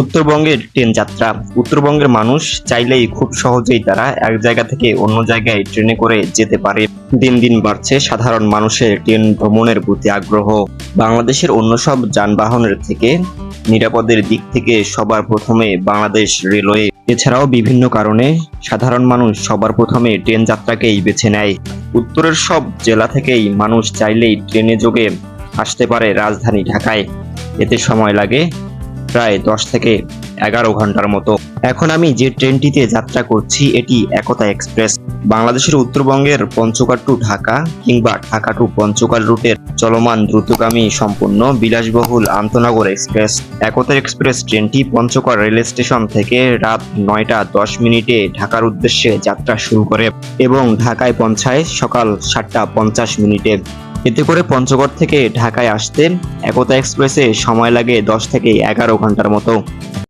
উত্তরবঙ্গের ট্রেন যাত্রা। উত্তরবঙ্গের মানুষ চাইলেই খুব সহজেই তারা এক জায়গা থেকে অন্য জায়গায় ট্রেনে করে যেতে পারে। দিন দিন বাড়ছে সাধারণ মানুষের ট্রেন ভ্রমণের প্রতি আগ্রহ। বাংলাদেশের অন্য সব যানবাহনের থেকে নিরাপদের দিক থেকে সবার প্রথমে বাংলাদেশ রেলওয়ে। এছাড়াও বিভিন্ন কারণে সাধারণ মানুষ সবার প্রথমে ট্রেন যাত্রাকেই বেছে নেয়। উত্তরের সব জেলা থেকেই মানুষ চাইলেই ট্রেনে যোগে আসতে পারে রাজধানী ঢাকায়। এতে সময় লাগে প্রায় 10 থেকে 11 ঘন্টার মতো। এখন আমি যে ট্রেনটিতে যাত্রা করছি এটি একতা এক্সপ্রেস। বাংলাদেশের উত্তরবঙ্গের পঞ্চগড় টু ঢাকা কিংবা ঢাকা টু পঞ্চগড় রুটের চলমান দ্রুতগামী সম্পূর্ণ বিলাসবহুল আন্তনগর এক্সপ্রেস। একতা এক্সপ্রেস ট্রেনটি পঞ্চগড় রেল স্টেশন থেকে রাত 9টা 10 মিনিটে ঢাকার উদ্দেশ্যে যাত্রা শুরু করে এবং ঢাকায় পৌঁছায় সকাল 7টা 50 মিনিটে। এতে করে পঞ্চগড় থেকে ঢাকায় আসতে একতা এক্সপ্রেসে সময় লাগে 10 থেকে 11 ঘন্টার মতো।